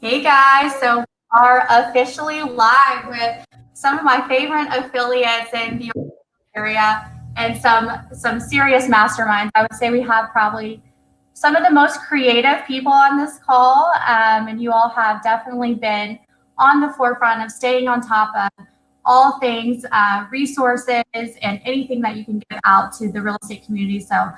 Hey guys, so we are officially live with some of my favorite affiliates in the area and some serious masterminds. I would say we have probably some of the most creative people on this call, and you all have definitely been on the forefront of staying on top of all things resources and anything that you can give out to the real estate community. So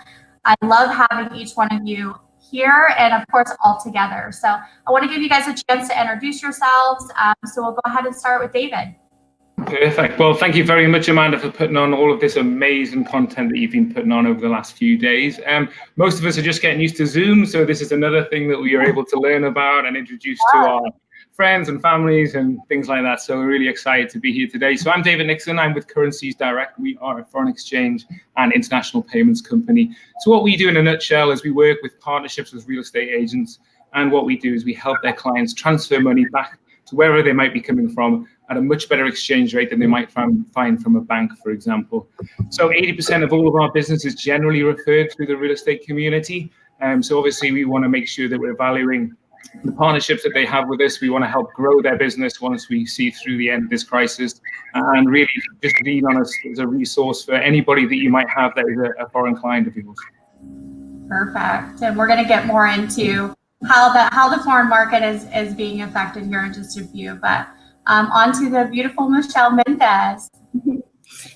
I love having each one of you here and of course all together. So I want to give you guys a chance to introduce yourselves. So we'll go ahead and start with David. Perfect. Well, thank you very much, Amanda, for putting on all of this amazing content that you've been putting on over the last few days. Most of us are just getting used to Zoom, so this is another thing that we are able to learn about and introduce to our friends and families and things like that. So we're really excited to be here today. So I'm David Nixon. I'm with Currencies Direct. We are a foreign exchange and international payments company. So what we do in a nutshell is we work with partnerships with real estate agents. And what we do is we help their clients transfer money back to wherever they might be coming from at a much better exchange rate than they might find from a bank, for example. So 80% of all of our business is generally referred through the real estate community. So obviously we want to make sure that we're valuing the partnerships that they have with us. We want to help grow their business once we see through the end of this crisis, and really just lean on us as a resource for anybody that you might have that is a foreign client of yours. Perfect. And we're going to get more into how the foreign market is being affected here in just a few, but on to the beautiful Michelle Mendez.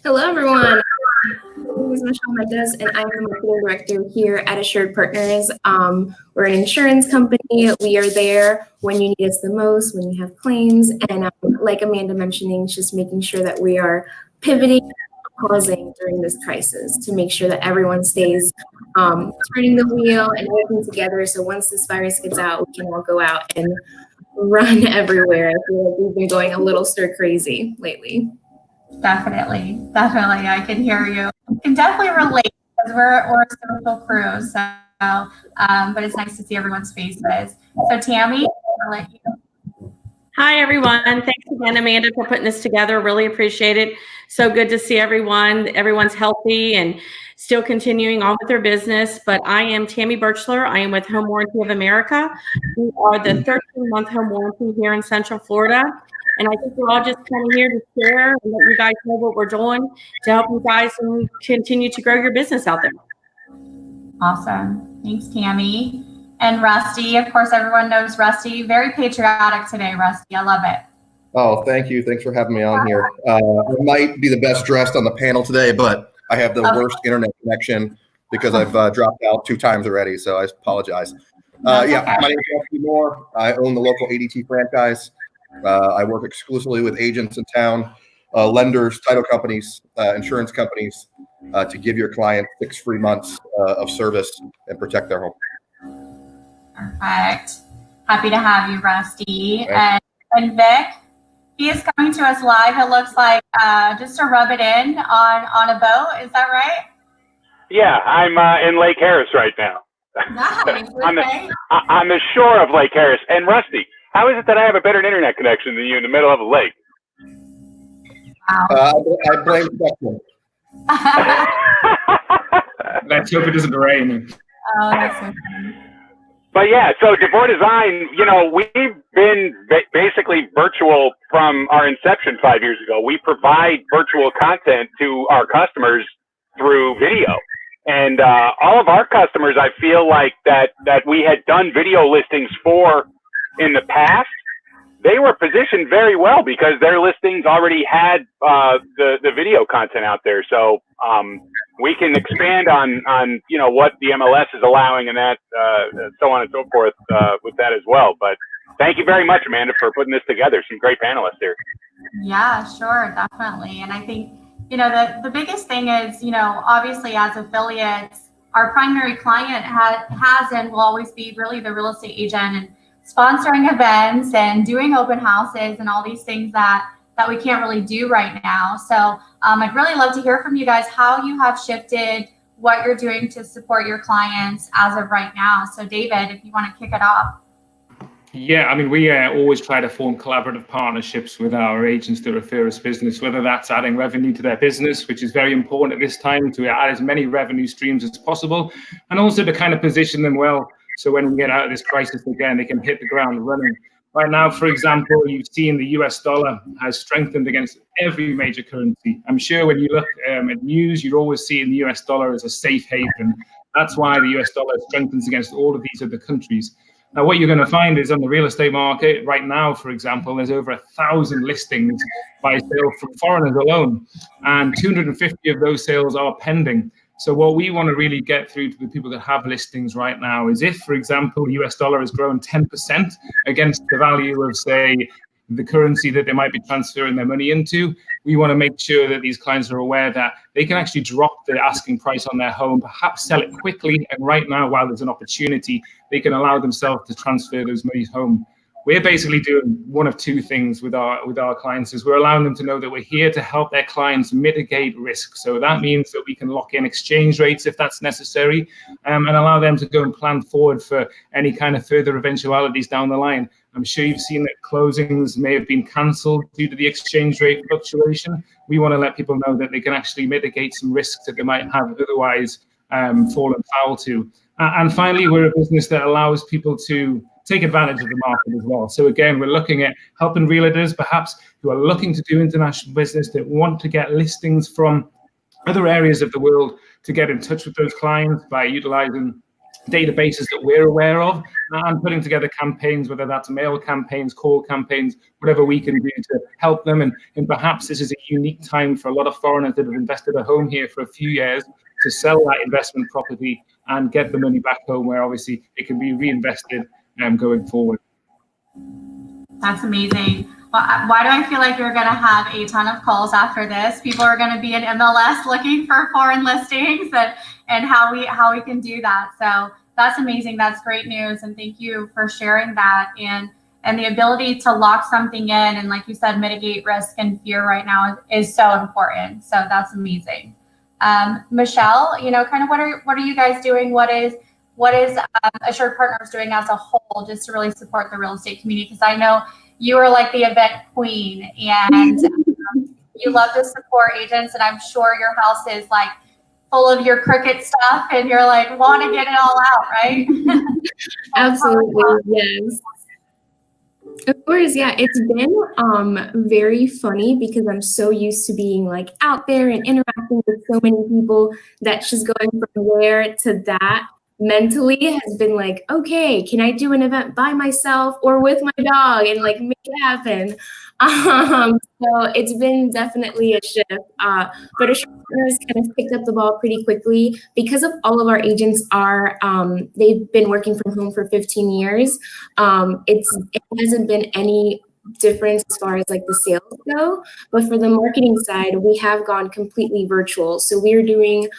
Hello, everyone. My name is Michelle Mendez, and I'm the marketing director here at Assured Partners. We're an insurance company. We are there when you need us the most, when you have claims, and like Amanda mentioning, just making sure that we are pivoting, pausing during this crisis to make sure that everyone stays turning the wheel and working together. So once this virus gets out, we can all go out and run everywhere. I feel like we've been going a little stir crazy lately. Definitely. I can hear you. I can definitely relate because we're a social crew. So, but it's nice to see everyone's faces. So Tammy, I'll let you. Hi, everyone. Thanks again, Amanda, for putting this together. Really appreciate it. So good to see everyone. Everyone's healthy and still continuing on with their business. But I am Tammy Birchler. I am with Home Warranty of America. We are the 13-month home warranty here in Central Florida. And I think we're all just kind of here to share and let you guys know what we're doing to help you guys continue to grow your business out there. Awesome. Thanks, Tammy. And Rusty, of course, everyone knows Rusty. Very patriotic today, Rusty. I love it. Oh, thank you. Thanks for having me on here. I might be the best dressed on the panel today, but I have the worst internet connection because I've dropped out 2 times already, so I apologize. My name is Rusty Moore. I own the local ADT franchise. I work exclusively with agents in town, lenders, title companies, insurance companies, to give your clients 6 free months of service and protect their home. Perfect. Happy to have you, Rusty. And Vic, he is coming to us live, it looks like, just to rub it in on a boat. Is that right? Yeah, I'm in Lake Harris right now. Nice. On the shore of Lake Harris. And Rusty, how is it that I have a better internet connection than you in the middle of a lake? Wow. I blame Spectrum. Let's hope it doesn't rain. Oh, that's so funny. But yeah, so DeVore Design, we've been basically virtual from our inception 5 years ago. We provide virtual content to our customers through video. And all of our customers, I feel like that we had done video listings for in the past, they were positioned very well because their listings already had the video content out there. So we can expand on what the MLS is allowing and that so on and so forth with that as well. But thank you very much, Amanda, for putting this together. Some great panelists here. Yeah, sure, definitely. And I think the biggest thing is obviously as affiliates, our primary client has and will always be really the real estate agent and sponsoring events and doing open houses and all these things that we can't really do right now. So I'd really love to hear from you guys how you have shifted what you're doing to support your clients as of right now. So David, if you want to kick it off. Yeah, I mean, we always try to form collaborative partnerships with our agents that refer us business, whether that's adding revenue to their business, which is very important at this time, to add as many revenue streams as possible, and also to kind of position them well. So when we get out of this crisis again, they can hit the ground running. Right now, for example, you've seen the US dollar has strengthened against every major currency. I'm sure when you look at news, you're always seeing the US dollar as a safe haven. That's why the US dollar strengthens against all of these other countries. Now, what you're going to find is on the real estate market right now, for example, there's over 1,000 listings by sale from foreigners alone, and 250 of those sales are pending. So what we want to really get through to the people that have listings right now is if, for example, the US dollar has grown 10% against the value of, say, the currency that they might be transferring their money into, we want to make sure that these clients are aware that they can actually drop the asking price on their home, perhaps sell it quickly. And right now, while there's an opportunity, they can allow themselves to transfer those monies home. We're basically doing one of two things with our clients is we're allowing them to know that we're here to help their clients mitigate risk. So that means that we can lock in exchange rates if that's necessary, and allow them to go and plan forward for any kind of further eventualities down the line. I'm sure you've seen that closings may have been cancelled due to the exchange rate fluctuation. We want to let people know that they can actually mitigate some risks that they might have otherwise fallen foul to. And finally, we're a business that allows people to take advantage of the market as well. So again, we're looking at helping realtors perhaps who are looking to do international business, that want to get listings from other areas of the world, to get in touch with those clients by utilizing databases that we're aware of and putting together campaigns, whether that's mail campaigns, call campaigns, whatever we can do to help them. And perhaps this is a unique time for a lot of foreigners that have invested a home here for a few years to sell that investment property and get the money back home, where obviously it can be reinvested going forward. That's amazing. Well, why do I feel like you're going to have a ton of calls after this? People are going to be in MLS looking for foreign listings and how we can do that. So that's amazing. That's great news. And thank you for sharing that. And the ability to lock something in and, like you said, mitigate risk and fear right now is so important. So that's amazing. Michelle, kind of what are you guys doing? What is Assured Partners doing as a whole just to really support the real estate community? Because I know you are like the event queen and you love to support agents, and I'm sure your house is like full of your cricket stuff and you're like want to get it all out, right? Absolutely, yes. Of course, yeah. It's been very funny because I'm so used to being like out there and interacting with so many people that just going from there to that mentally has been like, okay, can I do an event by myself or with my dog and like make it happen? So it's been definitely a shift. But Assured Partners kind of picked up the ball pretty quickly because of all of our agents they've been working from home for 15 years. It hasn't been any difference as far as like the sales go, but for the marketing side, we have gone completely virtual. So we're doing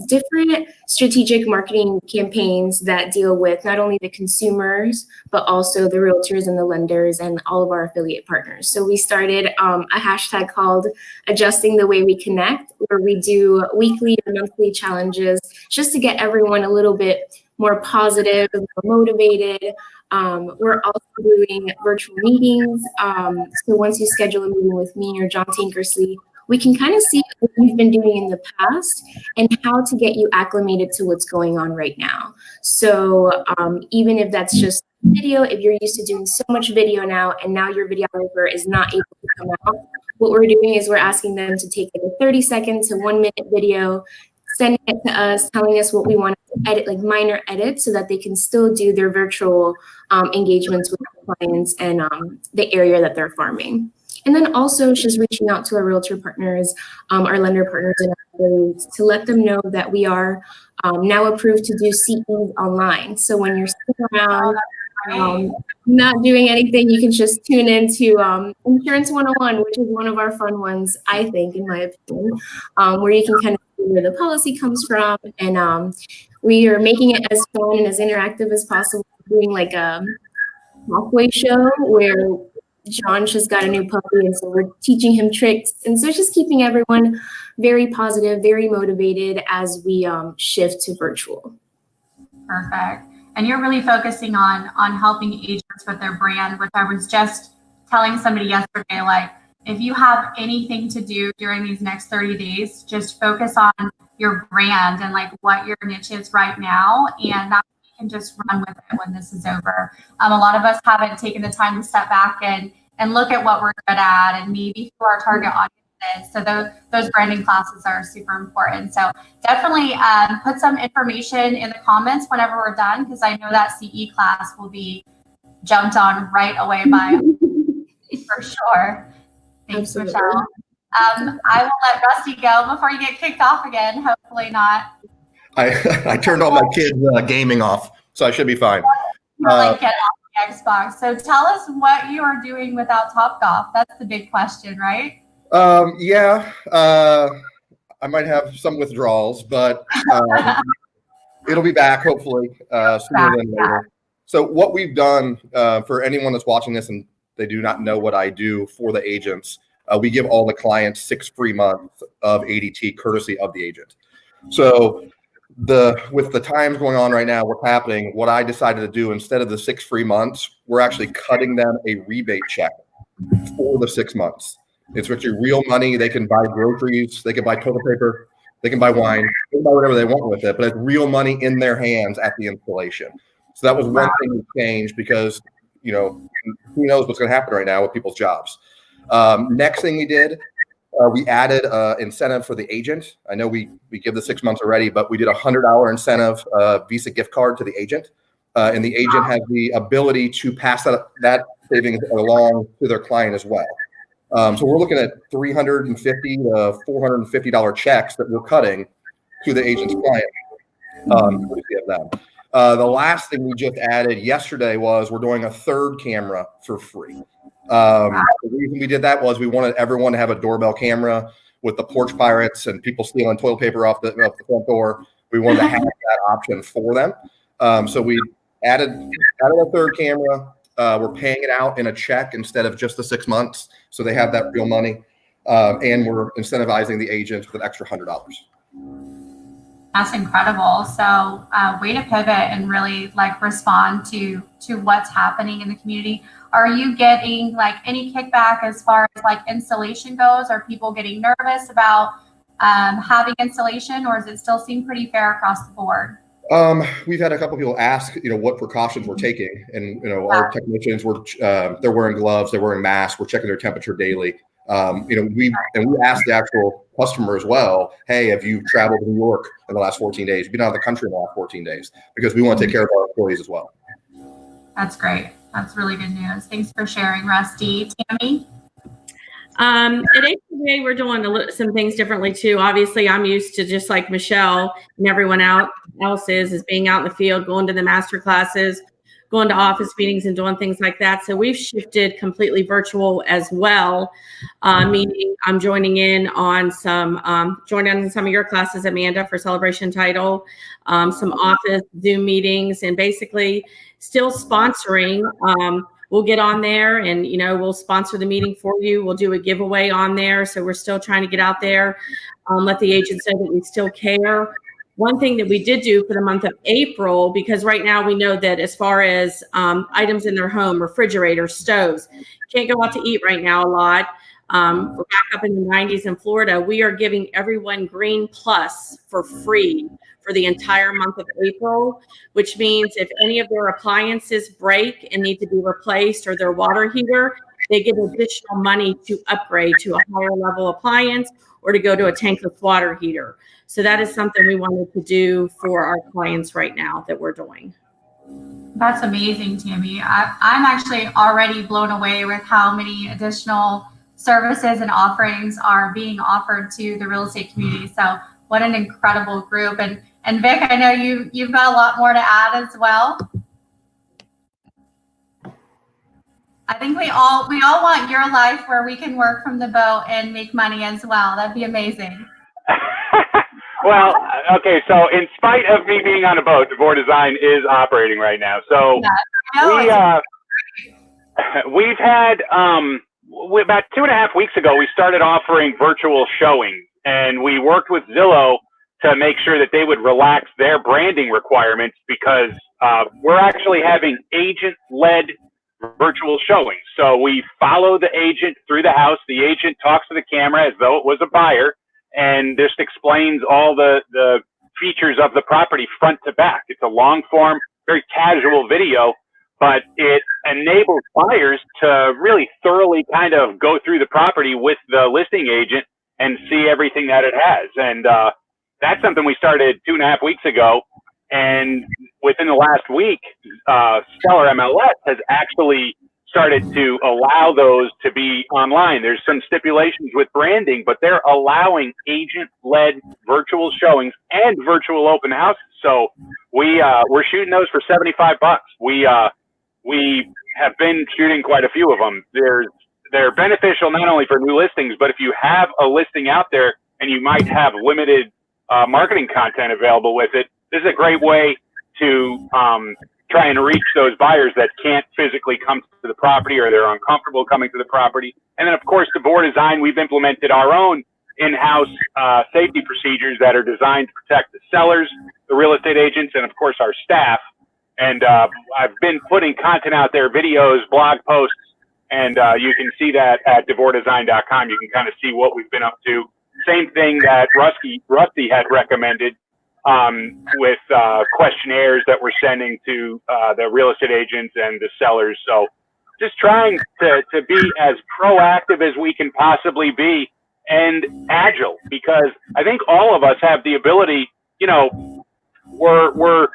different strategic marketing campaigns that deal with not only the consumers, but also the realtors and the lenders and all of our affiliate partners. So we started a hashtag called Adjusting the Way We Connect, where we do weekly and monthly challenges just to get everyone a little bit more positive, more motivated. We're also doing virtual meetings. So once you schedule a meeting with me or John Tankersley, we can kind of see what we've been doing in the past and how to get you acclimated to what's going on right now. So even if that's just video, if you're used to doing so much video now and now your videographer is not able to come out, what we're doing is we're asking them to take like a 30-second to 1-minute video, sending it to us, telling us what we want to edit, like minor edits, so that they can still do their virtual engagements with their clients and the area that they're farming. And then also just reaching out to our realtor partners, our lender partners, and our affiliates to let them know that we are now approved to do CEs online. So when you're sitting around not doing anything, you can just tune into Insurance 101, which is one of our fun ones, I think, in my opinion, where you can kind of see where the policy comes from. And we are making it as fun and as interactive as possible, doing like a halfway show where John just got a new puppy, and so we're teaching him tricks. And so it's just keeping everyone very positive, very motivated as we shift to virtual. Perfect. And you're really focusing on helping agents with their brand, which I was just telling somebody yesterday, like, if you have anything to do during these next 30 days, just focus on your brand and like what your niche is right now. And that can just run with it when this is over. A lot of us haven't taken the time to step back and look at what we're good at and maybe who our target audience is. So those branding classes are super important. So definitely put some information in the comments whenever we're done, because I know that CE class will be jumped on right away by for sure. Thanks, Absolutely. Michelle. I will let Rusty go before you get kicked off again. Hopefully not. I turned all my kids' gaming off, so I should be fine. Like get off the Xbox. So tell us what you are doing without Topgolf. That's the big question, right? Yeah, I might have some withdrawals, but it'll be back hopefully sooner than later. So what we've done for anyone that's watching this and they do not know what I do for the agents, we give all the clients 6 free months of ADT courtesy of the agent. So with the times going on right now, what's happening, what I decided to do instead of the 6 free months, we're actually cutting them a rebate check for the 6 months. It's actually real money. They can buy groceries, they can buy toilet paper, they can buy wine, they can buy whatever they want with it, but it's real money in their hands at the installation. So that was one thing we changed because, you know, who knows what's going to happen right now with people's jobs. Next thing we did, we added incentive for the agent. I know we give the 6 months already, but we did a $100 incentive Visa gift card to the agent. And the agent has the ability to pass that savings along to their client as well. So we're looking at $350 to $450 checks that we're cutting to the agent's client. The last thing we just added yesterday was we're doing a 3rd camera for free. The reason we did that was we wanted everyone to have a doorbell camera with the porch pirates and people stealing toilet paper off the front door. We wanted to have that option for them. So we added a 3rd camera. We're paying it out in a check instead of just the 6 months. So they have that real money. And we're incentivizing the agent with an extra $100. That's incredible. So way to pivot and really like respond to what's happening in the community. Are you getting like any kickback as far as like installation goes? Are people getting nervous about having installation, or does it still seem pretty fair across the board? We've had a couple people ask, you know, what precautions we're taking, and you know, our technicians they're wearing gloves, they're wearing masks, we're checking their temperature daily. You know, we asked the actual customer as well, hey, have you traveled to New York in the last 14 days? You've been out of the country in the last 14 days, because we want to take care of our employees as well. That's great. That's really good news. Thanks for sharing, Rusty. Tammy? At HWA, we're doing some things differently too. Obviously, I'm used to, just like Michelle and everyone else is being out in the field, going to the master classes, going to office meetings and doing things like that. So we've shifted completely virtual as well, meaning I'm joining in on some of your classes, Amanda, for Celebration Title, some office Zoom meetings, and basically still sponsoring. We'll get on there and, you know, we'll sponsor the meeting for you. We'll do a giveaway on there. So we're still trying to get out there, let the agents know that we still care. One thing that we did do for the month of April, because right now we know that as far as items in their home, refrigerators, stoves, can't go out to eat right now a lot. We're back up in the 90s in Florida. We are giving everyone Green Plus for free for the entire month of April, which means if any of their appliances break and need to be replaced, or their water heater, they get additional money to upgrade to a higher level appliance or to go to a tankless water heater. So that is something we wanted to do for our clients right now that we're doing. That's amazing, Tammy. I'm actually already blown away with how many additional services and offerings are being offered to the real estate community. So what an incredible group. And Vic, I know you've got a lot more to add as well. I think we all want your life where we can work from the boat and make money as well. That'd be amazing. Well, okay, so in spite of me being on a boat, DeVore Design is operating right now. So we've had about 2.5 weeks ago, we started offering virtual showings, and we worked with Zillow to make sure that they would relax their branding requirements, because we're actually having agent-led virtual showings. So we follow the agent through the house. The agent talks to the camera as though it was a buyer, and just explains all the features of the property front to back. It's a long form, very casual video, but it enables buyers to really thoroughly kind of go through the property with the listing agent and see everything that it has. And that's something we started 2.5 weeks ago. And within the last week, Seller MLS has actually started to allow those to be online. There's some stipulations with branding, but they're allowing agent-led virtual showings and virtual open houses. So we're shooting those for $75. We have been shooting quite a few of them. They're beneficial not only for new listings, but if you have a listing out there and you might have limited marketing content available with it, this is a great way to try and reach those buyers that can't physically come to the property or they're uncomfortable coming to the property. And then, of course, DeVore Design, we've implemented our own in-house safety procedures that are designed to protect the sellers, the real estate agents, and, of course, our staff. And I've been putting content out there, videos, blog posts, and you can see that at DeVoreDesign.com. You can kind of see what we've been up to. Same thing that Rusty had recommended with questionnaires that we're sending to the real estate agents and the sellers. So just trying to be as proactive as we can possibly be and agile, because I think all of us have the ability, you know, we're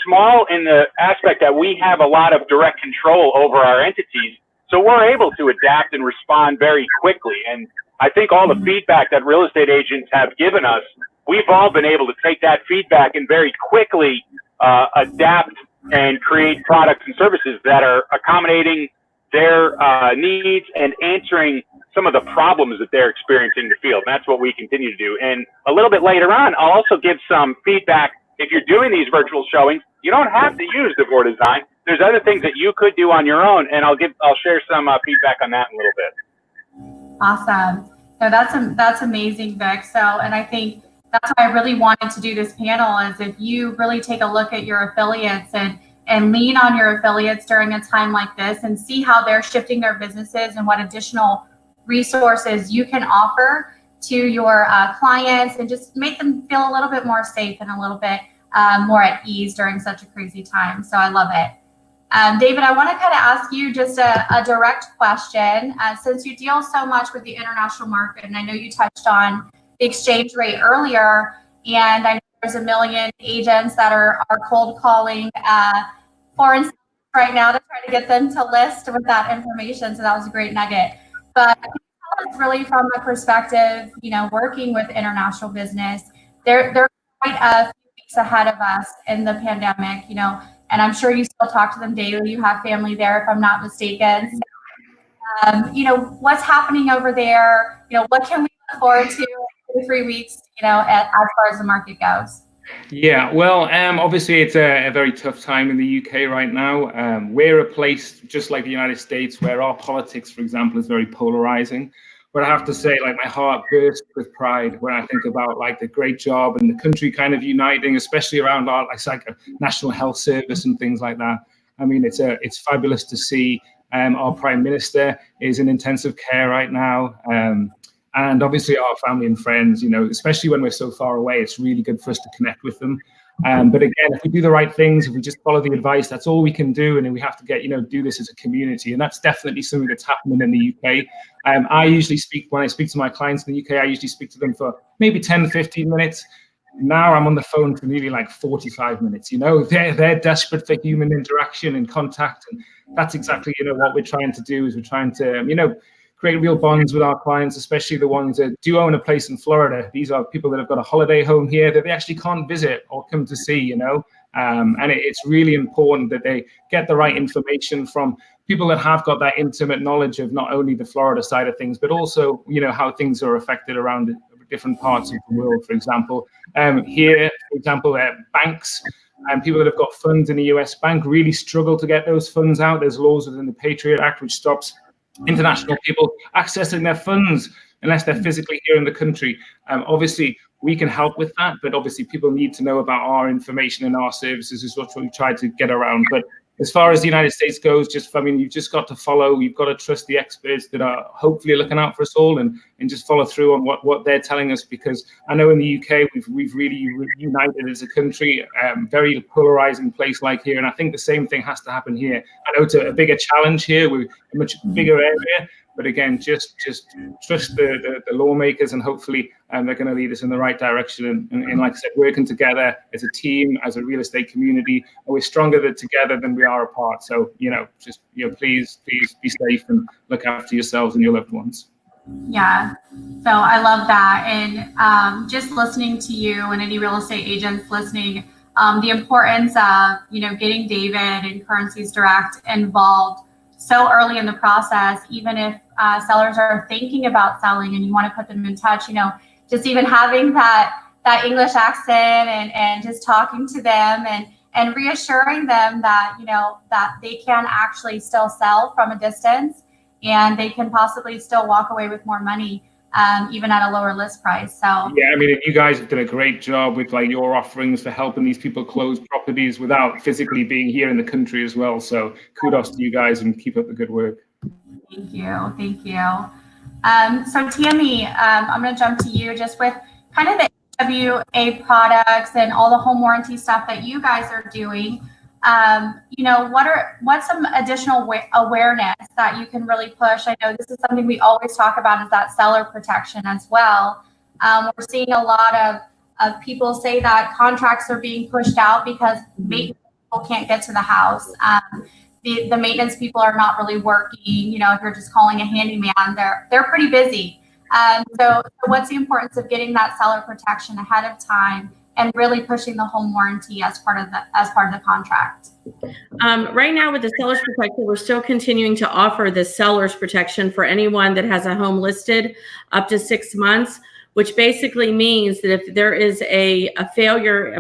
small in the aspect that we have a lot of direct control over our entities. So we're able to adapt and respond very quickly. And I think all the feedback that real estate agents have given us, we've all been able to take that feedback and very quickly adapt and create products and services that are accommodating their needs and answering some of the problems that they're experiencing in the field. And that's what we continue to do. And a little bit later on, I'll also give some feedback. If you're doing these virtual showings, you don't have to use DeVore Design. There's other things that you could do on your own, and I'll share some feedback on that in a little bit. Awesome. No, that's amazing, Vic. So, and I think that's why I really wanted to do this panel, is if you really take a look at your affiliates and lean on your affiliates during a time like this and see how they're shifting their businesses and what additional resources you can offer to your clients, and just make them feel a little bit more safe and a little bit more at ease during such a crazy time. So I love it. David, I want to kind of ask you just a direct question. Since you deal so much with the international market, and I know you touched on the exchange rate earlier, and I know there's a million agents that are cold calling foreign sellers right now to try to get them to list with that information. So that was a great nugget. But can you tell us really from a perspective, you know, working with international business, they're quite a few weeks ahead of us in the pandemic, you know, and I'm sure you still talk to them daily. You have family there, if I'm not mistaken. So, you know, what's happening over there? You know, what can we look forward to in 2 to 3 weeks, you know, as far as the market goes? Yeah, well, obviously it's a very tough time in the UK right now. We're a place just like the United States where our politics, for example, is very polarizing. But I have to say, like, my heart bursts with pride when I think about like the great job and the country kind of uniting, especially around our like a national health service and things like that. I mean, it's fabulous to see. Our Prime Minister is in intensive care right now. And obviously our family and friends, you know, especially when we're so far away, it's really good for us to connect with them. But again, if we do the right things, if we just follow the advice, that's all we can do. And then we have to get, you know, do this as a community. And that's definitely something that's happening in the UK. I usually when I speak to my clients in the UK, I usually speak to them for maybe 10, 15 minutes. Now I'm on the phone for nearly like 45 minutes, you know, they're desperate for human interaction and contact. And that's exactly, you know, what we're trying to do is we're trying to, you know, create real bonds with our clients, especially the ones that do own a place in Florida. These are people that have got a holiday home here that they actually can't visit or come to see, you know. And it's really important that they get the right information from people that have got that intimate knowledge of not only the Florida side of things, but also, you know, how things are affected around different parts of the world. For example, here, for example, banks and people that have got funds in the US bank really struggle to get those funds out. There's laws within the Patriot Act which stops international people accessing their funds unless they're physically here in the country. Obviously, we can help with that, but obviously people need to know about our information and our services is what we try to get around. But as far as the United States goes, I mean, you've just got to follow, you've got to trust the experts that are hopefully looking out for us all and and just follow through on what they're telling us, because I know in the UK we've really united as a country, very polarizing place like here, and I think the same thing has to happen here. I know it's a bigger challenge here, with a much bigger area, but again, just trust the lawmakers, and hopefully they're going to lead us in the right direction. And like I said, working together as a team, as a real estate community, we're stronger together than we are apart. So, please be safe and look after yourselves and your loved ones. Yeah, so I love that. And just listening to you and any real estate agents listening, the importance of, getting David and Currencies Direct involved so early in the process, even if sellers are thinking about selling and you want to put them in touch, just even having that English accent and just talking to them and reassuring them that, that they can actually still sell from a distance, and they can possibly still walk away with more money, even at a lower list price. So yeah, I mean, you guys have done a great job with your offerings for helping these people close properties without physically being here in the country as well. So kudos to you guys, and keep up the good work. Thank you. So Tammy, I'm going to jump to you just with kind of the AWA products and all the home warranty stuff that you guys are doing. What's some additional awareness that you can really push? I know this is something we always talk about, is that seller protection as well. We're seeing a lot of people say that contracts are being pushed out because maintenance people can't get to the house. The maintenance people are not really working. If you're just calling a handyman, they're pretty busy. So what's the importance of getting that seller protection ahead of time and really pushing the home warranty as part of the contract? Right now with the seller's protection, we're still continuing to offer the seller's protection for anyone that has a home listed up to 6 months, which basically means that if there is a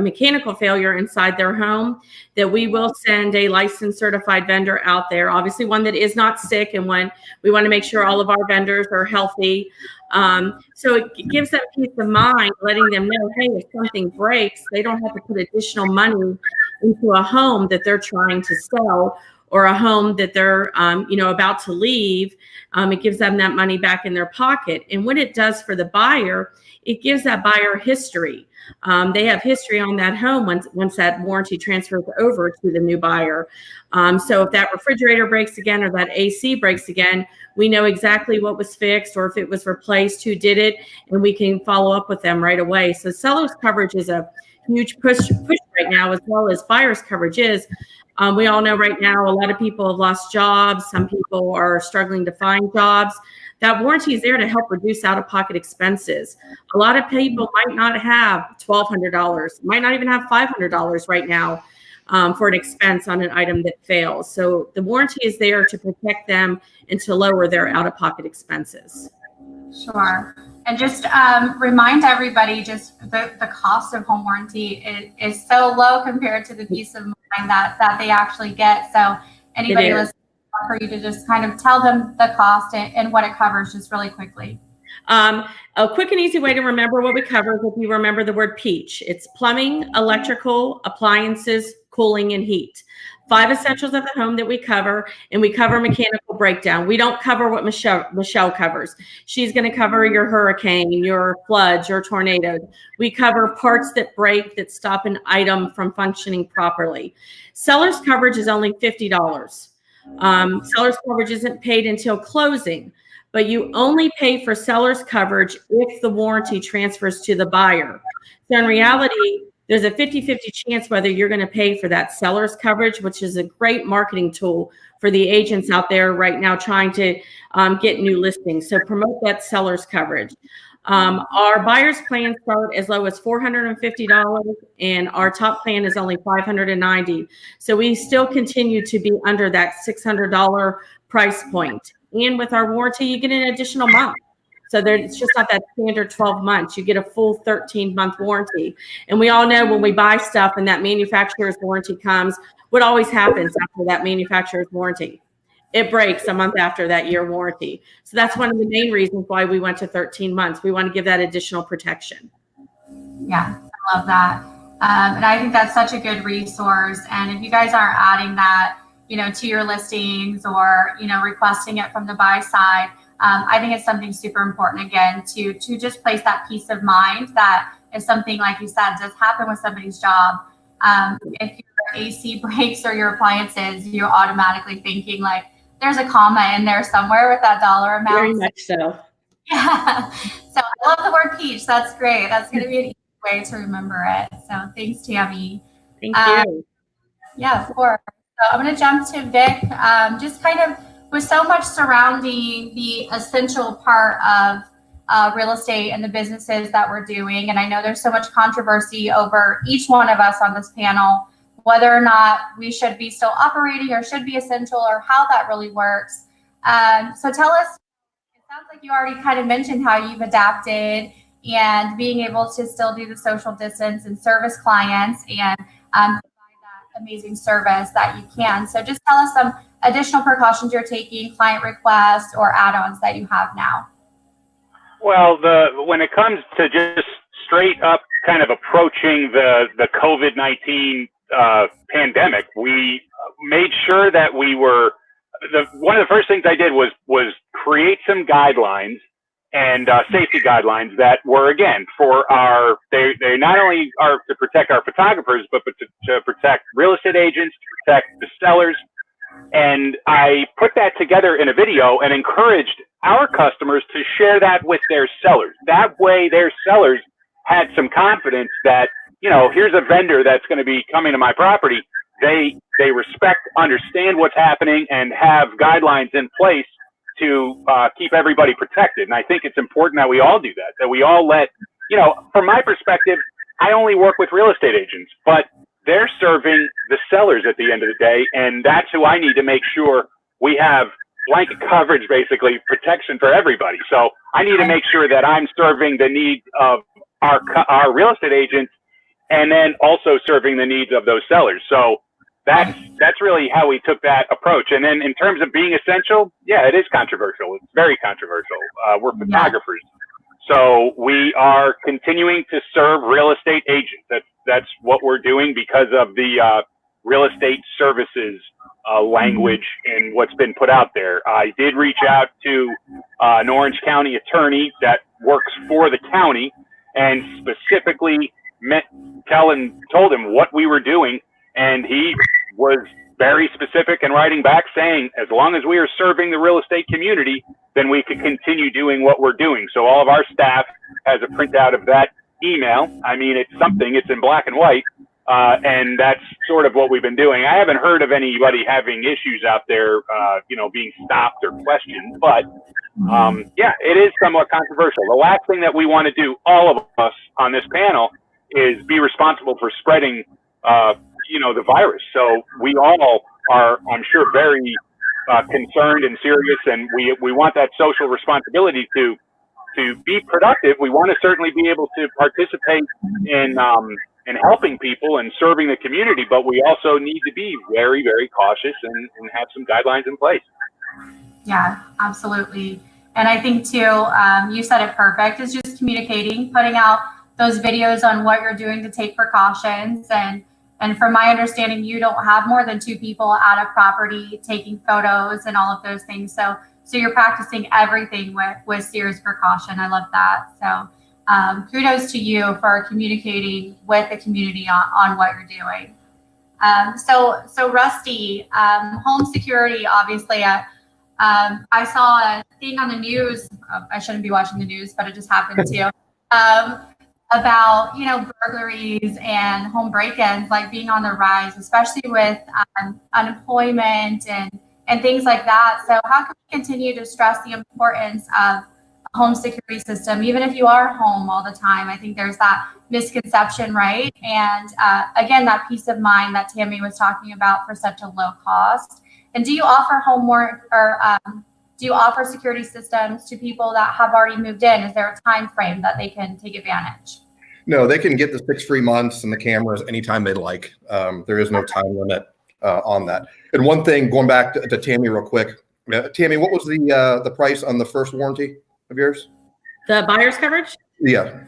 mechanical failure inside their home, that we will send a licensed certified vendor out there, obviously one that is not sick, and one we want to make sure all of our vendors are healthy. So it gives them peace of mind, letting them know, hey, if something breaks, they don't have to put additional money into a home that they're trying to sell, or a home that they're about to leave. It gives them that money back in their pocket. And what it does for the buyer, it gives that buyer history. They have history on that home once that warranty transfers over to the new buyer. So if that refrigerator breaks again, or that AC breaks again, we know exactly what was fixed, or if it was replaced, who did it, and we can follow up with them right away. So seller's coverage is a huge push right now, as well as buyer's coverage is. We all know right now a lot of people have lost jobs. Some people are struggling to find jobs. That warranty is there to help reduce out-of-pocket expenses. A lot of people might not have $1,200, might not even have $500 right now for an expense on an item that fails. So the warranty is there to protect them and to lower their out-of-pocket expenses. Sure. And just remind everybody, just the cost of home warranty is so low compared to the peace of mind that they actually get. So anybody listening, for you to just kind of tell them the cost and what it covers, just really quickly. A quick and easy way to remember what we cover is if you remember the word PEACH. It's plumbing, electrical, appliances, cooling, and heat. 5 essentials of the home that we cover, and we cover mechanical breakdown. We don't cover what Michelle covers. She's going to cover your hurricane, your floods, your tornadoes. We cover parts that break, that stop an item from functioning properly. Seller's coverage is only $50. Seller's coverage isn't paid until closing, but you only pay for seller's coverage if the warranty transfers to the buyer. So in reality, there's a 50-50 chance whether you're going to pay for that seller's coverage, which is a great marketing tool for the agents out there right now trying to get new listings. So promote that seller's coverage. Our buyer's plans start as low as $450, and our top plan is only $590. So we still continue to be under that $600 price point. And with our warranty, you get an additional month. So it's just not that standard 12 months. You get a full 13-month warranty. And we all know when we buy stuff and that manufacturer's warranty comes, what always happens after that manufacturer's warranty? It breaks a month after that year warranty. So that's one of the main reasons why we went to 13 months. We want to give that additional protection. Yeah, I love that. And I think that's such a good resource. And if you guys aren't adding that, to your listings or, requesting it from the buy side, I think it's something super important, again, to just place that peace of mind that if something, like you said, does happen with somebody's job, if your AC breaks or your appliances, you're automatically thinking like there's a comma in there somewhere with that dollar amount. Very much so. Yeah. So I love the word peach. That's great. That's going to be an easy way to remember it. So thanks, Tammy. Thank you. Yeah, of course. So I'm going to jump to Vic. Just kind of with so much surrounding the essential part of real estate and the businesses that we're doing. And I know there's so much controversy over each one of us on this panel, whether or not we should be still operating or should be essential or how that really works. So tell us, it sounds like you already kind of mentioned how you've adapted and being able to still do the social distance and service clients and provide that amazing service that you can. So just tell us some additional precautions you're taking, client requests or add-ons that you have now. Well, when it comes to just straight up kind of approaching the COVID-19 pandemic, we made sure that we were, one of the first things I did was create some guidelines and safety guidelines that were, again, for they not only are to protect our photographers, but to protect real estate agents, to protect the sellers. And I put that together in a video and encouraged our customers to share that with their sellers. That way their sellers had some confidence that, you know, here's a vendor that's going to be coming to my property. They respect, understand what's happening, and have guidelines in place to keep everybody protected. And I think it's important that we all do that we all let, you know, from my perspective, I only work with real estate agents, but they're serving the sellers at the end of the day. And that's who I need to make sure we have blanket coverage, basically protection for everybody. So I need to make sure that I'm serving the needs of our real estate agents and then also serving the needs of those sellers. So that's really how we took that approach. And then in terms of being essential, yeah, it is controversial. It's very controversial. We're photographers. So we are continuing to serve real estate agents. That's what we're doing because of the real estate services language and what's been put out there. I did reach out to an Orange County attorney that works for the county and specifically told him what we were doing. And he was very specific in writing back saying, as long as we are serving the real estate community, then we could continue doing what we're doing. So all of our staff has a printout of that email. I mean, it's in black and white. And that's sort of what we've been doing. I haven't heard of anybody having issues out there, being stopped or questioned, but yeah, it is somewhat controversial. The last thing that we want to do, all of us on this panel, is be responsible for spreading, the virus. So we all are, I'm sure, very concerned and serious, and we want that social responsibility to be productive. We want to certainly be able to participate in helping people and serving the community, but we also need to be very, very cautious and have some guidelines in place. Yeah, absolutely. And I think too, you said it perfect, is just communicating, putting out those videos on what you're doing to take precautions. And from my understanding, you don't have more than 2 people at a property taking photos and all of those things. So you're practicing everything with serious precaution. I love that. So kudos to you for communicating with the community on what you're doing. So Rusty, home security, obviously, I saw a thing on the news. I shouldn't be watching the news, but it just happened to. About burglaries and home break-ins like being on the rise, especially with unemployment and things like that. So how can we continue to stress the importance of a home security system, even if you are home all the time? I think there's that misconception, right? And again, that peace of mind that Tammy was talking about for such a low cost. And do you offer homework or do you offer security systems to people that have already moved in? Is there a time frame that they can take advantage? No, they can get the 6 free months and the cameras anytime they'd like. There is no time limit on that. And one thing, going back to Tammy real quick, Tammy, what was the price on the first warranty of yours? The buyer's coverage? Yeah.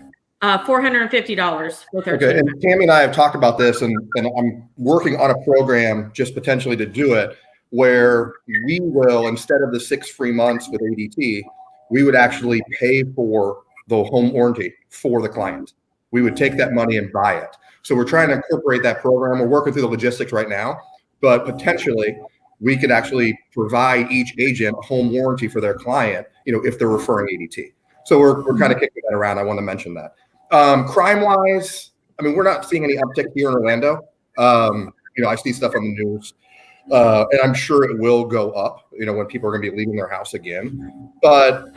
$450 with our Okay, and Tammy and I have talked about this, and I'm working on a program just potentially to do it. where we will, instead of the 6 free months with ADT, we would actually pay for the home warranty for the client. We would take that money and buy it. So we're trying to incorporate that program. We're working through the logistics right now, but potentially we could actually provide each agent a home warranty for their client, if they're referring ADT. So we're kind of kicking that around. I want to mention that. Crime-wise, we're not seeing any uptick here in Orlando. I see stuff on the news, and I'm sure it will go up, when people are going to be leaving their house again. But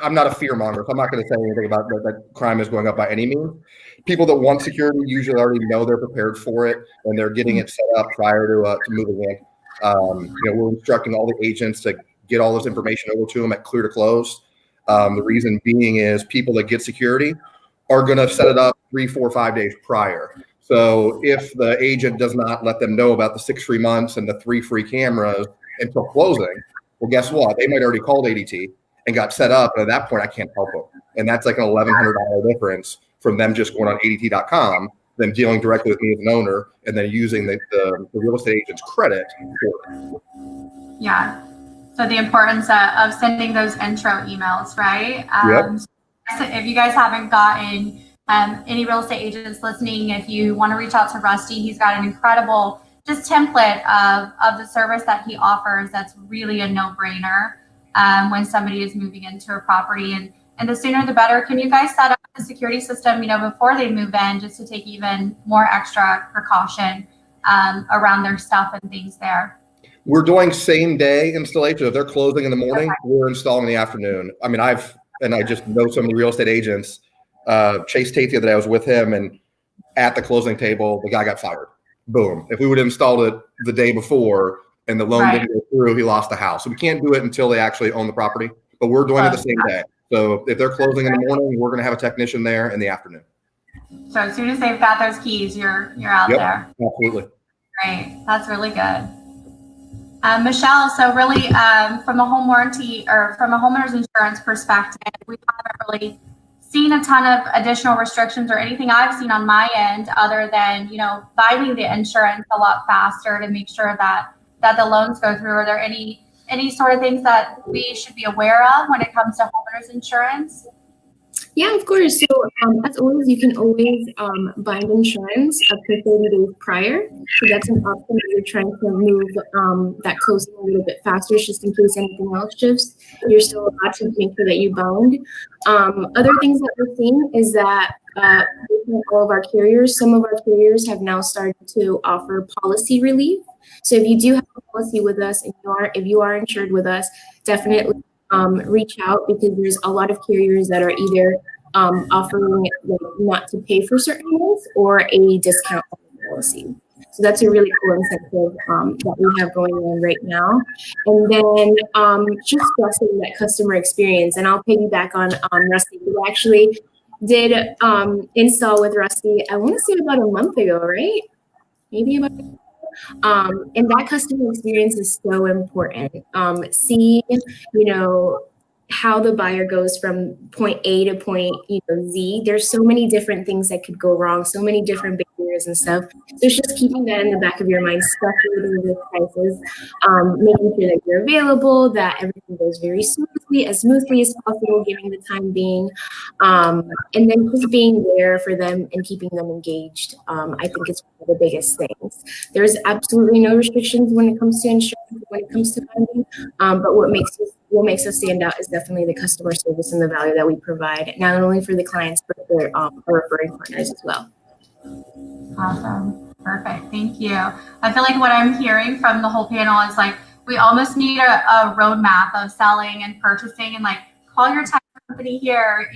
I'm not a fear monger, so I'm not going to say anything about that crime is going up by any means. People that want security usually already know they're prepared for it, and they're getting it set up prior to moving in. We're instructing all the agents to get all this information over to them at clear to close. The reason being is people that get security are going to set it up 3, 4, 5 days prior. So if the agent does not let them know about the 6 free months and the 3 free cameras until closing, well, guess what? They might already called ADT and got set up. And at that point, I can't help them. And that's like an $1,100 difference from them just going on ADT.com, then dealing directly with me as an owner, and then using the real estate agent's credit for it. Yeah. So the importance of sending those intro emails, right? Yep. So if you guys haven't gotten any real estate agents listening, if you want to reach out to Rusty, he's got an incredible just template of the service that he offers. That's really a no-brainer when somebody is moving into a property, and the sooner the better. Can you guys set up the security system, before they move in, just to take even more extra precaution around their stuff and things there? We're doing same day installation. If they're closing in the morning, we're installing in the afternoon. I just know so many real estate agents. Chase Tate the other day, I was with him, and at the closing table, the guy got fired. Boom. If we would have installed it the day before and the loan didn't go through, he lost the house. So we can't do it until they actually own the property, but we're doing it the same day. So if they're closing in the morning, we're going to have a technician there in the afternoon. So as soon as they've got those keys, you're out there. Absolutely. Great. That's really good. Michelle, so really from a home warranty or from a homeowner's insurance perspective, we haven't really seen a ton of additional restrictions or anything I've seen on my end other than, finding the insurance a lot faster to make sure that the loans go through. Are there any sort of things that we should be aware of when it comes to homeowners insurance? Yeah, of course. So as always, you can always bind insurance up to 30 days prior. So that's an option if you're trying to move that closing a little bit faster, just in case anything else shifts. You're still allowed to make sure that you bound. Other things that we're seeing is that all of our carriers, some of our carriers have now started to offer policy relief. So if you do have a policy with us and if you are insured with us, definitely reach out, because there's a lot of carriers that are either offering not to pay for certain months or a discount on the policy. So that's a really cool incentive that we have going on right now. And then just stressing that customer experience. And I'll piggyback on Rusty. We actually did install with Rusty, I want to say about a month ago, right? Maybe about and that customer experience is so important. Seeing, how the buyer goes from point A to point Z. There's so many different things that could go wrong, so many different barriers and stuff. So it's just keeping that in the back of your mind, especially with prices, making sure that you're available, that everything goes very smoothly, as possible, given the time being, and then just being there for them and keeping them engaged. I think it's one of the biggest things. There's absolutely no restrictions when it comes to insurance, when it comes to funding, but what makes us stand out is definitely the customer service and the value that we provide, not only for the clients, but for our referring partners as well. Awesome. Perfect. Thank you. I feel like what I'm hearing from the whole panel is we almost need a roadmap of selling and purchasing, and call your tech company here,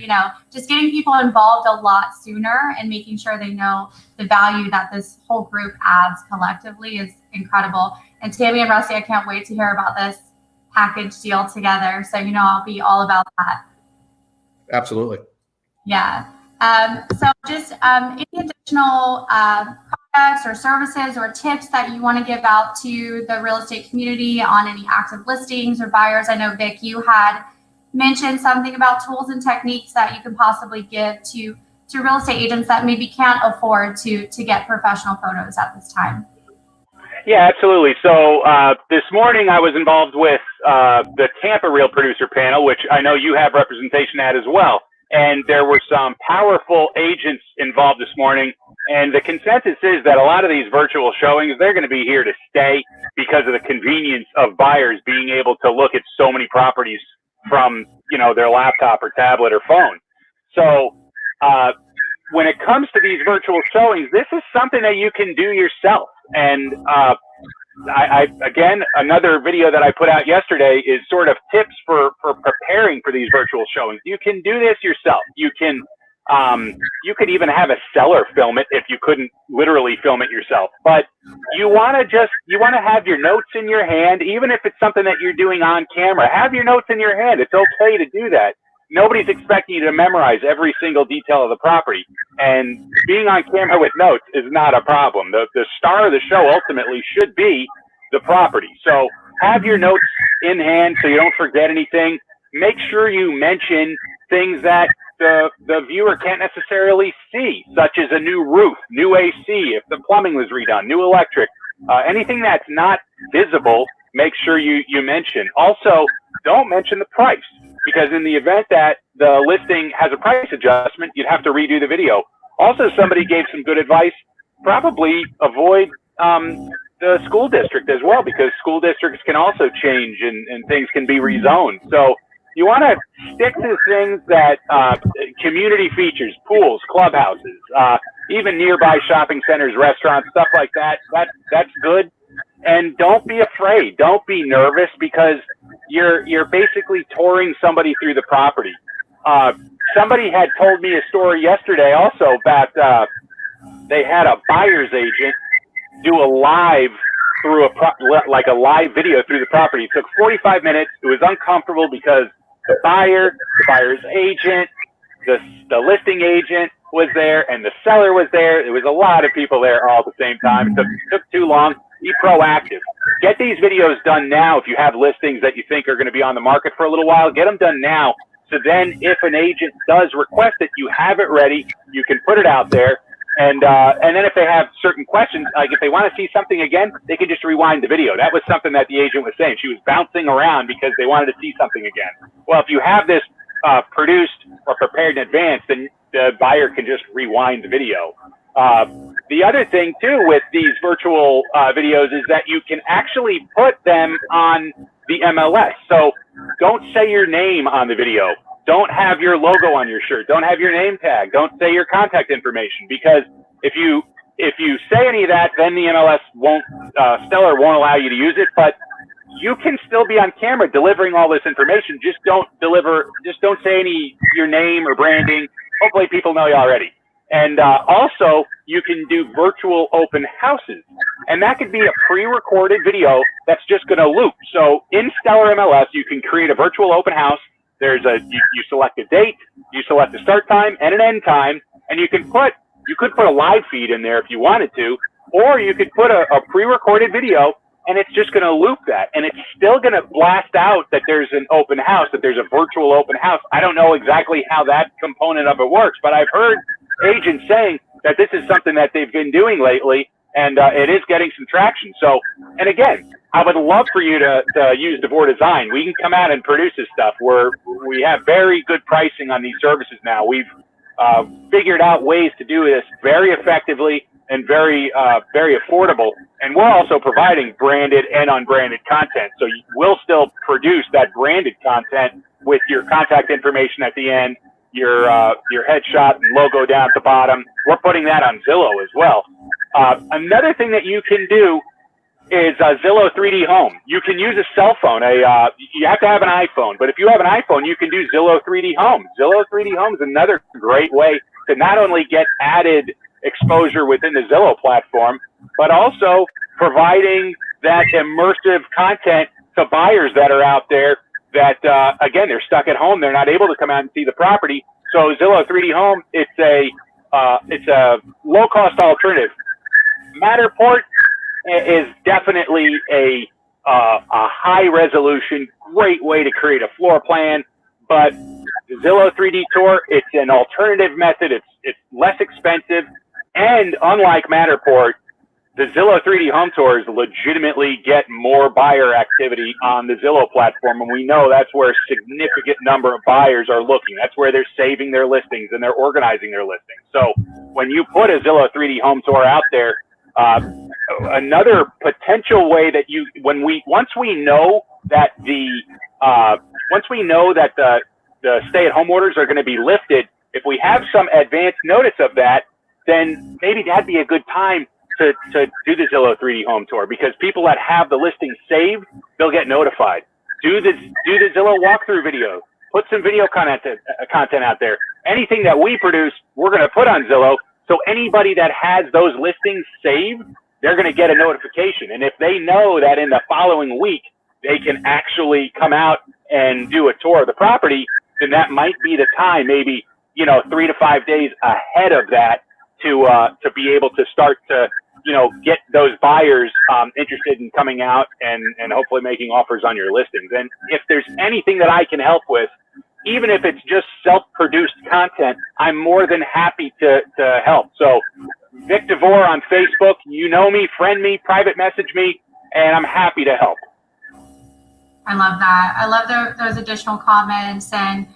just getting people involved a lot sooner and making sure they know the value that this whole group adds collectively is incredible. And Tammy and Rusty, I can't wait to hear about this package deal together. So, I'll be all about that. Absolutely. Yeah. So just any additional products or services or tips that you want to give out to the real estate community on any active listings or buyers? I know, Vic, you had mentioned something about tools and techniques that you can possibly give to real estate agents that maybe can't afford to get professional photos at this time. Yeah, absolutely. So this morning I was involved with the Tampa Real Producer Panel, which I know you have representation at as well. And there were some powerful agents involved this morning. And the consensus is that a lot of these virtual showings, they're going to be here to stay because of the convenience of buyers being able to look at so many properties from, you know, their laptop or tablet or phone. So when it comes to these virtual showings, this is something that you can do yourself. And again, another video that I put out yesterday is sort of tips for preparing for these virtual showings. You can do this yourself. You could even have a seller film it if you couldn't literally film it yourself. But you want to have your notes in your hand, even if it's something that you're doing on camera. Have your notes in your hand. It's okay to do that. Nobody's expecting you to memorize every single detail of the property. And being on camera with notes is not a problem. The star of the show ultimately should be the property. So have your notes in hand so you don't forget anything. Make sure you mention things that the viewer can't necessarily see, such as a new roof, new AC, if the plumbing was redone, new electric, anything that's not visible, make sure you mention. Also, don't mention the price, because in the event that the listing has a price adjustment, you'd have to redo the video. Also, somebody gave some good advice. Probably avoid the school district as well, because school districts can also change and things can be rezoned. So you want to stick to things that community features, pools, clubhouses, even nearby shopping centers, restaurants, stuff like that. That's good. And don't be afraid. Don't be nervous, because you're basically touring somebody through the property. Somebody had told me a story yesterday also about they had a buyer's agent do a live through like a live video through the property. It took 45 minutes. It was uncomfortable because the buyer's agent, the listing agent was there, and the seller was there. There was a lot of people there all at the same time. It took too long. Be proactive. Get these videos done now. If you have listings that you think are going to be on the market for a little while, get them done now. So then if an agent does request it, you have it ready. You can put it out there. And then if they have certain questions, like if they want to see something again, they can just rewind the video. That was something that the agent was saying. She was bouncing around because they wanted to see something again. Well, if you have this produced or prepared in advance, then the buyer can just rewind the video. The other thing too with these virtual videos is that you can actually put them on the MLS. So don't say your name on the video. Don't have your logo on your shirt. Don't have your name tag. Don't say your contact information, because if you say any of that, then the MLS seller won't allow you to use it. But you can still be on camera delivering all this information. Just don't say your name or branding. Hopefully people know you already. And also, you can do virtual open houses. And that could be a pre-recorded video that's just going to loop. So in Stellar MLS, you can create a virtual open house. You select a date, you select a start time and an end time, and you could put a live feed in there if you wanted to, or you could put a pre-recorded video, and it's just going to loop that. And it's still going to blast out that there's an open house, that there's a virtual open house. I don't know exactly how that component of it works, but I've heard agents saying that this is something that they've been doing lately, and it is getting some traction. So, and again, I would love for you to use DeVore Design. We can come out and produce this stuff. We have very good pricing on these services now. We've figured out ways to do this very effectively and very affordable. And we're also providing branded and unbranded content. So we'll still produce that branded content with your contact information at the end, your headshot and logo down at the bottom. We're putting that on Zillow as well. Another thing that you can do is Zillow 3D Home. You can use a cell phone. You have to have an iPhone, but if you have an iPhone, you can do Zillow 3D Home. Zillow 3D Home is another great way to not only get added exposure within the Zillow platform, but also providing that immersive content to buyers that are out there that, again, they're stuck at home. They're not able to come out and see the property. So Zillow 3D Home, it's a low-cost alternative. Matterport is definitely a high-resolution, great way to create a floor plan, but Zillow 3D Tour, it's an alternative method. It's less expensive, and unlike Matterport, the Zillow 3D home tours legitimately get more buyer activity on the Zillow platform, and we know that's where a significant number of buyers are looking. That's where they're saving their listings and they're organizing their listings. So when you put a Zillow 3D home tour out there, another potential way that once we know that the stay-at-home orders are going to be lifted, if we have some advance notice of that, then maybe that'd be a good time to do the Zillow 3D home tour, because people that have the listing saved, they'll get notified. Do the Zillow walkthrough video. Put some video content out there. Anything that we produce, we're going to put on Zillow. So anybody that has those listings saved, they're going to get a notification. And if they know that in the following week they can actually come out and do a tour of the property, then that might be the time, maybe 3 to 5 days ahead of that, to be able to start to get those buyers interested in coming out and hopefully making offers on your listings. And if there's anything that I can help with, even if it's just self-produced content, I'm more than happy to help. So Vic DeVore on Facebook, you know me, friend me, private message me, and I'm happy to help. I love that. I love those additional comments. And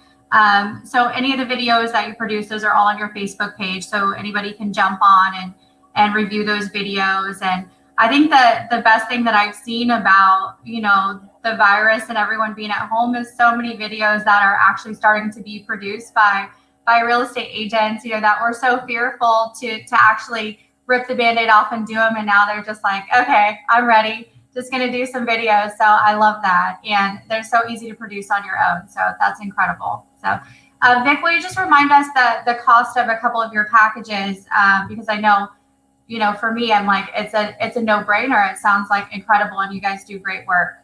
so any of the videos that you produce, those are all on your Facebook page. So anybody can jump on and review those videos. And I think that the best thing that I've seen about, the virus and everyone being at home is so many videos that are actually starting to be produced by real estate agents, that were so fearful to actually rip the Band-Aid off and do them. And now they're just like, okay, I'm ready. Just going to do some videos. So I love that. And they're so easy to produce on your own. So that's incredible. So Vic, will you just remind us the cost of a couple of your packages? Because I know, for me, I'm like, it's a no-brainer. It sounds like incredible, and you guys do great work.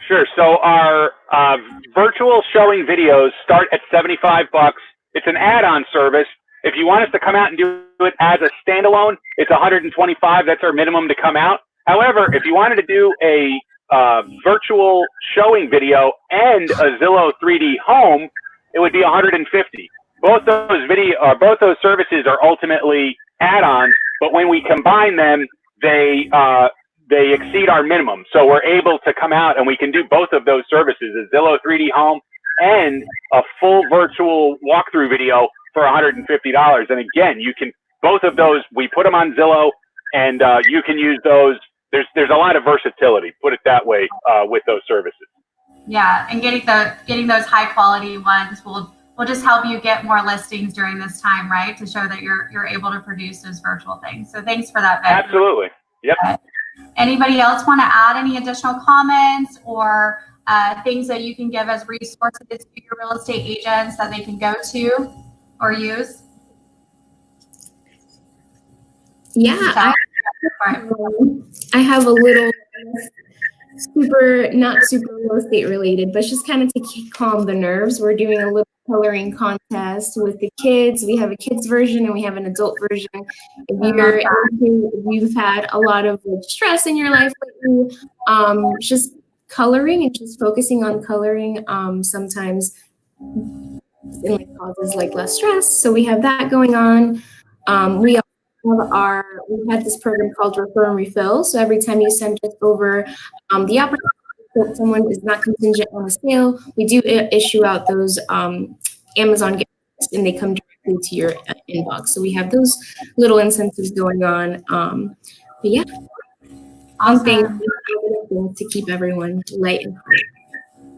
Sure. So our virtual showing videos start at $75. It's an add-on service. If you want us to come out and do it as a standalone, it's $125. That's our minimum to come out. However, if you wanted to do a virtual showing video and a Zillow 3D home, it would be $150. Both those services are ultimately add-ons, but when we combine them, they exceed our minimum. So we're able to come out and we can do both of those services, a Zillow 3D home and a full virtual walkthrough video for $150. And again, both of those, we put them on Zillow, and you can use those. There's a lot of versatility, put it that way, with those services. Yeah, and getting those high quality ones will just help you get more listings during this time, right? To show that you're able to produce those virtual things. So thanks for that, Vic. Absolutely. Yep. Anybody else want to add any additional comments or things that you can give as resources to your real estate agents that they can go to or use? Yeah, I have a little not super real estate related, but just kind of to calm the nerves. We're doing a little coloring contest with the kids. We have a kids version and we have an adult version. If you've had a lot of stress in your life lately, just coloring and just focusing on coloring sometimes it causes less stress. So we have that going on. We've had this program called Refer and Refill. So every time you send us over the opportunity that someone is not contingent on a sale, we do issue out those Amazon gifts, and they come directly to your inbox. So we have those little incentives going on. But yeah, Awesome. things to keep everyone light and fun.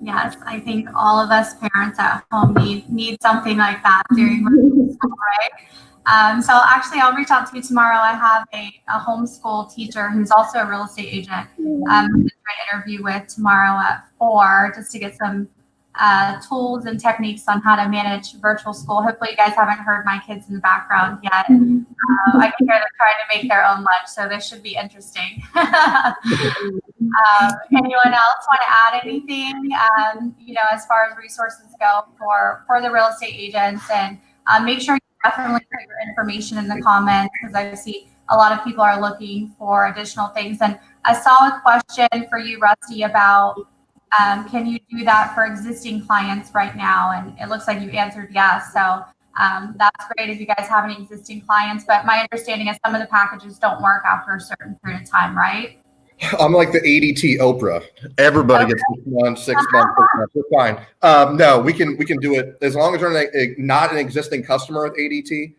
Yes, I think all of us parents at home need something like that during school, right? So actually, I'll reach out to you tomorrow. I have a homeschool teacher who's also a real estate agent. I'm going to try to interview with tomorrow at 4 just to get some tools and techniques on how to manage virtual school. Hopefully, you guys haven't heard my kids in the background yet. I can hear them trying to make their own lunch, so this should be interesting. Anyone else want to add anything? As far as resources go for the real estate agents, and make sure you definitely put your information in the comments, because I see a lot of people are looking for additional things. And I saw a question for you, Rusty, about can you do that for existing clients right now? And it looks like you answered yes. So That's great if you guys have any existing clients, but my understanding is some of the packages don't work after a certain period of time, right? I'm like the ADT Oprah. Everybody gets 6 months, 6 months, 6 months. We're fine. No, we can do it as long as they're not an existing customer with ADT.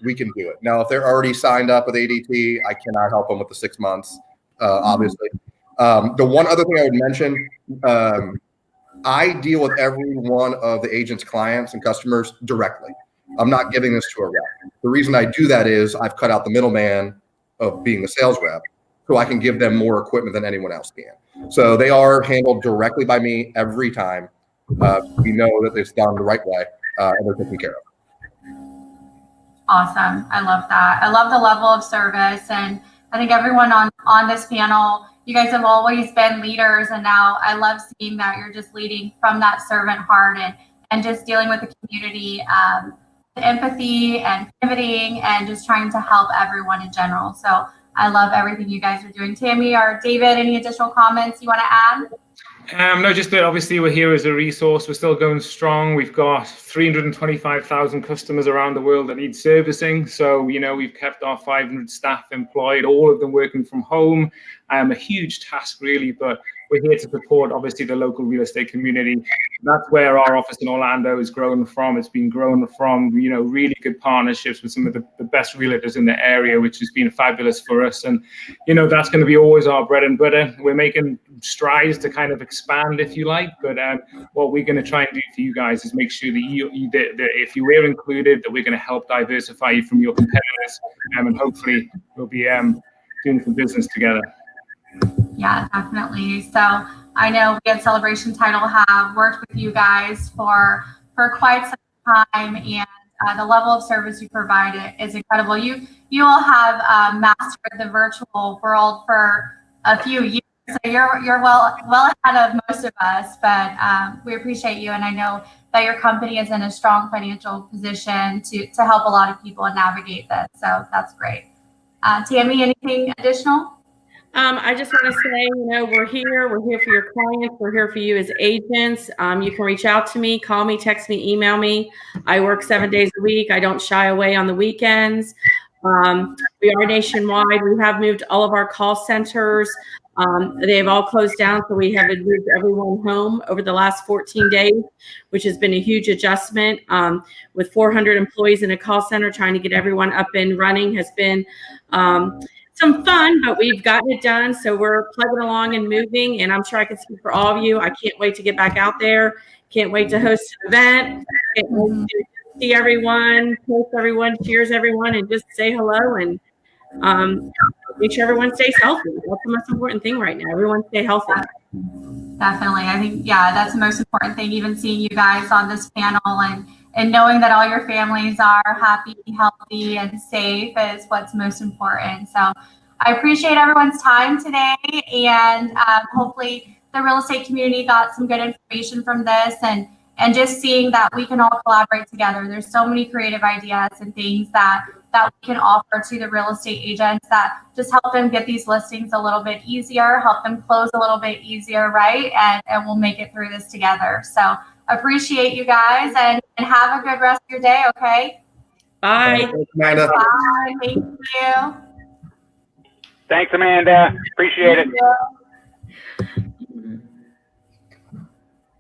We can do it. Now, if they're already signed up with ADT, I cannot help them with the 6 months. Obviously, the one other thing I would mention, I deal with every one of the agent's clients and customers directly. I'm not giving this to a rep. The reason I do that is I've cut out the middleman of being the sales rep, so I can give them more equipment than anyone else can. So they are handled directly by me every time. We know that it's done the right way and they're taken care of. Awesome. I love that. I love the level of service. And I think everyone on this panel, you guys have always been leaders. And now I love seeing that you're just leading from that servant heart and just dealing with the community, the empathy and pivoting and just trying to help everyone in general. So I love everything you guys are doing. Tammy or David, any additional comments you want to add? No, just that obviously we're here as a resource. We're still going strong. We've got 325,000 customers around the world that need servicing. So, we've kept our 500 staff employed, all of them working from home. A huge task, really, but we're here to support, obviously, the local real estate community. That's where our office in Orlando is grown from. It's been grown from, really good partnerships with some of the best realtors in the area, which has been fabulous for us. And, that's going to be always our bread and butter. We're making strides to kind of expand, if you like. But what we're going to try and do for you guys is make sure that if you were included, that we're going to help diversify you from your competitors. And hopefully we'll be doing some business together. Yeah, definitely. So I know we at Celebration Title have worked with you guys for quite some time, and the level of service you provide is incredible. You all have mastered the virtual world for a few years, so you're well ahead of most of us. But we appreciate you, and I know that your company is in a strong financial position to help a lot of people navigate this. So that's great. Tammy, anything additional? I just want to say, we're here for your clients. We're here for you as agents. You can reach out to me, call me, text me, email me. I work 7 days a week. I don't shy away on the weekends. We are nationwide. We have moved all of our call centers. They've all closed down, so we have moved everyone home over the last 14 days, which has been a huge adjustment. With 400 employees in a call center, trying to get everyone up and running has been some fun, but we've gotten it done. So we're plugging along and moving, and I'm sure I can speak for all of you. I can't wait to get back out there. Can't wait to host an event. Can't wait to see everyone, post everyone, cheers everyone, and just say hello and make sure everyone stays healthy. That's the most important thing right now. Everyone stay healthy. Definitely. I think, that's the most important thing. Even seeing you guys on this panel and knowing that all your families are happy, healthy, and safe is what's most important. So I appreciate everyone's time today, and hopefully the real estate community got some good information from this, and just seeing that we can all collaborate together. There's so many creative ideas and things that we can offer to the real estate agents that just help them get these listings a little bit easier, help them close a little bit easier, right? And we'll make it through this together. So appreciate you guys, and have a good rest of your day, okay? Bye. Thanks, Amanda. Bye. Thank you. Thanks, Amanda. Appreciate it.